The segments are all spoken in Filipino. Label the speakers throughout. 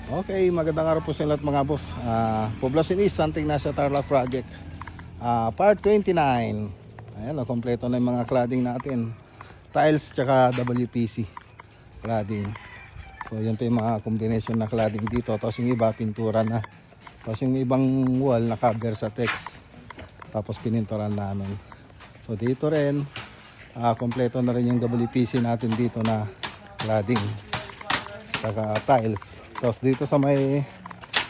Speaker 1: Okay, magandang araw po sa lahat mga boss. Poblacion East, Santing Nasya Tarlac Project. Part 29. Ayan, kompleto na yung mga cladding natin. Tiles tsaka WPC cladding. So yan po yung mga combination na cladding dito. Tapos yung iba, pintura na. Tapos yung ibang wall, naka-cover sa text. Tapos pininturan namin. So dito rin, kompleto na rin yung WPC natin dito na cladding. Tsaka tiles. Tapos dito sa may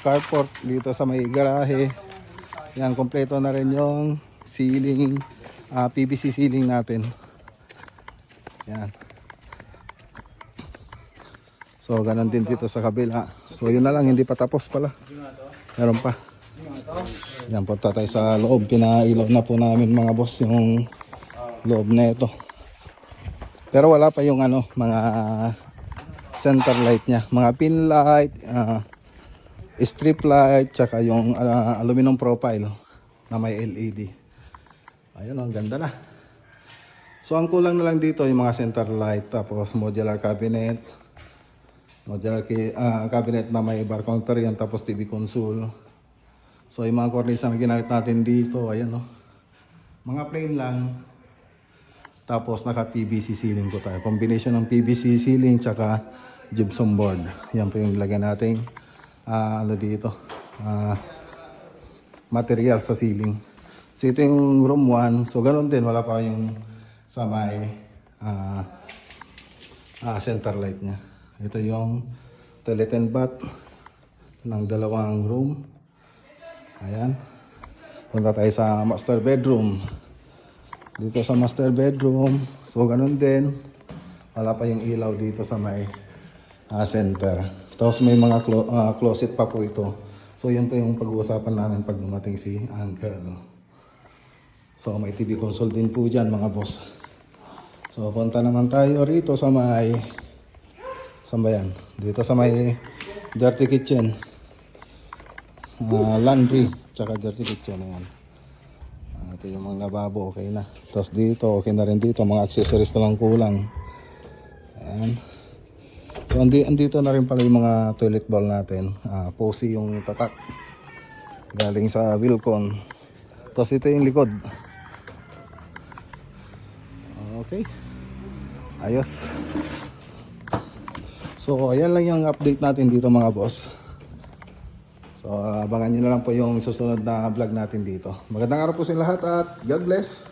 Speaker 1: carport, dito sa may garahe, yan, kompleto na rin yung ceiling, PVC ceiling natin. Yan. So ganun din dito sa kabila. So yun na lang, hindi pa tapos pala. Meron pa. Yan, punta tayo sa loob. Pinailaw na po namin mga boss yung loob na ito. Pero wala pa yung mga center light niya, mga pin light, strip light, tsaka yung aluminum profile na may LED. Ayun, ang ganda na. So ang kulang na lang dito yung mga center light, tapos modular cabinet, cabinet na may bar counter yan, tapos TV console. So yung mga cornice na ginamit natin dito, ayan mga plain lang. Tapos naka PVC ceiling po tayo. Combination ng PVC ceiling tsaka gypsum board. Yan po yung ilagay nating dito. Material sa ceiling. So ito yung room 1. So ganun din, wala pa yung sa may center light niya. Ito yung toilet and bath ng dalawang room. Ayan. Punta tayo sa master bedroom. Dito sa master bedroom, so ganun din, wala pa yung ilaw dito sa may center. Tapos may mga closet pa po ito. So yun po yung pag-uusapan namin pag dumating si Uncle. So may TV console din po dyan mga boss. So punta naman tayo rito sa may, saan ba yan? Dito sa may dirty kitchen, laundry, tsaka dirty kitchen. Ayan. Ito yung mga lababo, okay na. Tapos dito, okay na rin dito. Mga accessories na lang kulang. Ayan. So andito na rin pala yung mga toilet bowl natin. Posy yung tatak. Galing sa Wilcon. Tapos ito yung likod. Okay. Ayos. So ayan lang yung update natin dito mga boss. So abangan nyo na lang po yung susunod na vlog natin dito. Magandang araw po sa lahat at God bless.